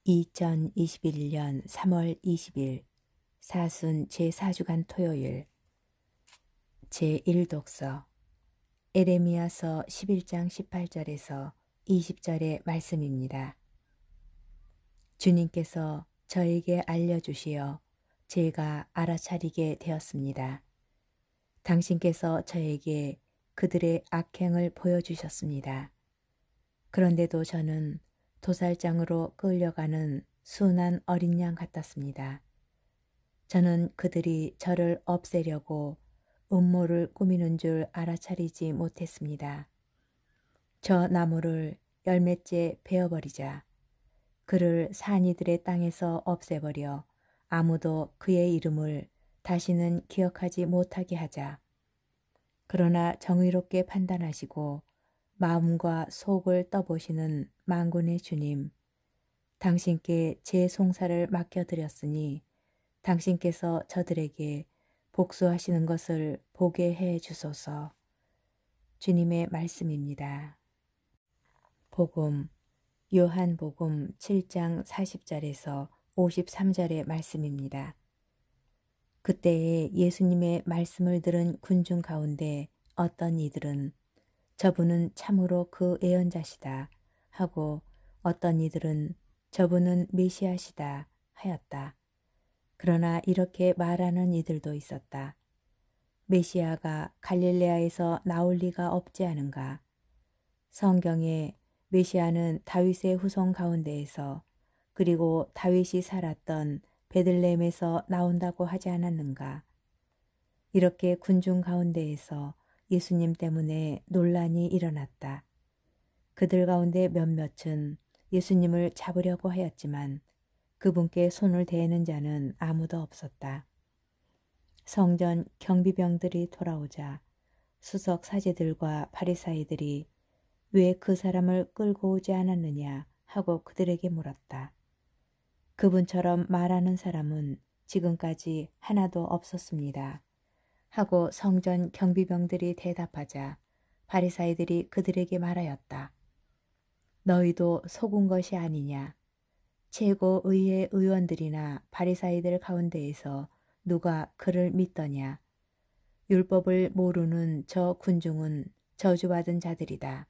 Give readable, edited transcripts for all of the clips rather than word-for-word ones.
2021년 3월 20일 사순 제4주간 토요일 제1독서 에레미야서 11장 18절에서 20절의 말씀입니다. 주님께서 저에게 알려주시어 제가 알아차리게 되었습니다. 당신께서 저에게 그들의 악행을 보여주셨습니다. 그런데도 저는 도살장으로 끌려가는 순한 어린 양 같았습니다. 저는 그들이 저를 없애려고 음모를 꾸미는 줄 알아차리지 못했습니다. 저 나무를 열매째 베어버리자 그를 산이들의 땅에서 없애버려 아무도 그의 이름을 다시는 기억하지 못하게 하자. 그러나 정의롭게 판단하시고 마음과 속을 떠보시는 만군의 주님, 당신께 제 송사를 맡겨드렸으니 당신께서 저들에게 복수하시는 것을 보게 해 주소서. 주님의 말씀입니다. 복음, 요한복음 7장 40절에서 53절의 말씀입니다. 그때에 예수님의 말씀을 들은 군중 가운데 어떤 이들은 저분은 참으로 그 예언자시다 하고 어떤 이들은 저분은 메시아시다 하였다. 그러나 이렇게 말하는 이들도 있었다. 메시아가 갈릴레아에서 나올 리가 없지 않은가. 성경에 메시아는 다윗의 후손 가운데에서 그리고 다윗이 살았던 베들레헴에서 나온다고 하지 않았는가. 이렇게 군중 가운데에서 예수님 때문에 논란이 일어났다. 그들 가운데 몇몇은 예수님을 잡으려고 하였지만 그분께 손을 대는 자는 아무도 없었다. 성전 경비병들이 돌아오자 수석 사제들과 바리사이들이 왜 그 사람을 끌고 오지 않았느냐 하고 그들에게 물었다. 그분처럼 말하는 사람은 지금까지 하나도 없었습니다. 하고 성전 경비병들이 대답하자 바리사이들이 그들에게 말하였다. 너희도 속은 것이 아니냐. 최고의회 의원들이나 바리사이들 가운데에서 누가 그를 믿더냐. 율법을 모르는 저 군중은 저주받은 자들이다.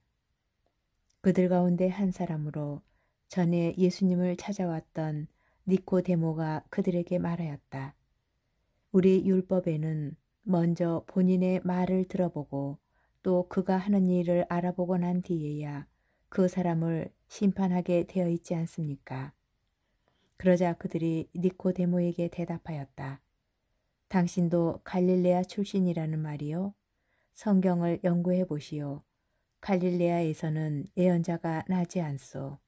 그들 가운데 한 사람으로 전에 예수님을 찾아왔던 니코데모가 그들에게 말하였다. 우리 율법에는 먼저 본인의 말을 들어보고 또 그가 하는 일을 알아보고 난 뒤에야 그 사람을 심판하게 되어 있지 않습니까? 그러자 그들이 니코데모에게 대답하였다. 당신도 갈릴레아 출신이라는 말이요? 성경을 연구해 보시오. 갈릴레아에서는 예언자가 나지 않소.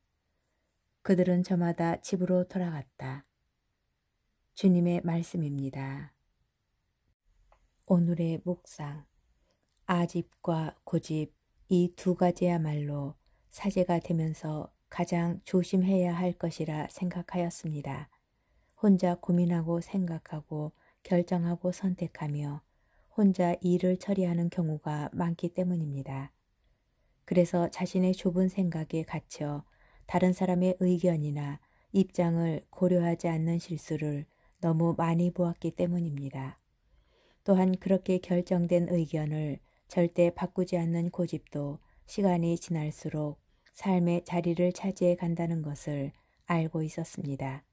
그들은 저마다 집으로 돌아갔다. 주님의 말씀입니다. 오늘의 묵상. 아집과 고집 이 두 가지야말로 사제가 되면서 가장 조심해야 할 것이라 생각하였습니다. 혼자 고민하고 생각하고 결정하고 선택하며 혼자 일을 처리하는 경우가 많기 때문입니다. 그래서 자신의 좁은 생각에 갇혀 다른 사람의 의견이나 입장을 고려하지 않는 실수를 너무 많이 보았기 때문입니다. 또한 그렇게 결정된 의견을 절대 바꾸지 않는 고집도 시간이 지날수록 삶의 자리를 차지해 간다는 것을 알고 있었습니다.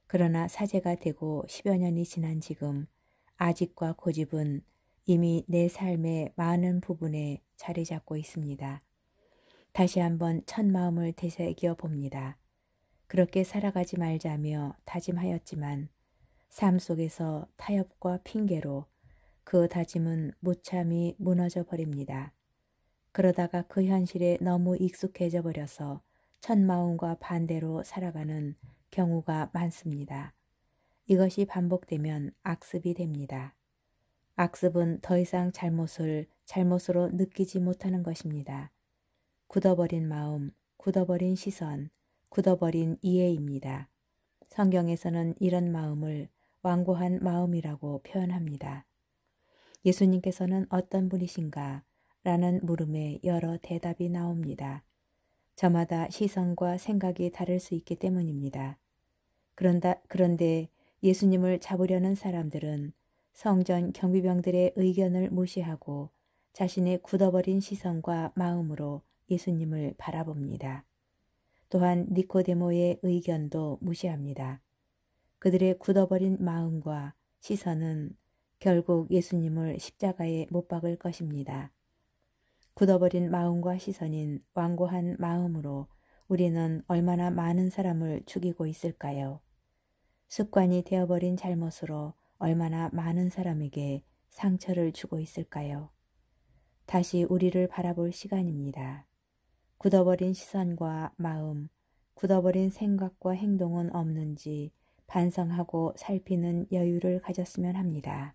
그러나 사제가 되고 10여 년이 지난 지금 아집과 고집은 이미 내 삶의 많은 부분에 자리 잡고 있습니다. 다시 한번 첫 마음을 되새겨 봅니다. 그렇게 살아가지 말자며 다짐하였지만 삶 속에서 타협과 핑계로 그 다짐은 무참히 무너져 버립니다. 그러다가 그 현실에 너무 익숙해져 버려서 첫 마음과 반대로 살아가는 경우가 많습니다. 이것이 반복되면 악습이 됩니다. 악습은 더 이상 잘못을 잘못으로 느끼지 못하는 것입니다. 굳어버린 마음, 굳어버린 시선, 굳어버린 이해입니다. 성경에서는 이런 마음을 완고한 마음이라고 표현합니다. 예수님께서는 어떤 분이신가? 라는 물음에 여러 대답이 나옵니다. 저마다 시선과 생각이 다를 수 있기 때문입니다. 그런데 예수님을 잡으려는 사람들은 성전 경비병들의 의견을 무시하고 자신의 굳어버린 시선과 마음으로 예수님을 바라봅니다. 또한 니코데모의 의견도 무시합니다. 그들의 굳어버린 마음과 시선은 결국 예수님을 십자가에 못 박을 것입니다. 굳어버린 마음과 시선인 완고한 마음으로 우리는 얼마나 많은 사람을 죽이고 있을까요? 습관이 되어버린 잘못으로 얼마나 많은 사람에게 상처를 주고 있을까요? 다시 우리를 바라볼 시간입니다. 굳어버린 시선과 마음, 굳어버린 생각과 행동은 없는지 반성하고 살피는 여유를 가졌으면 합니다.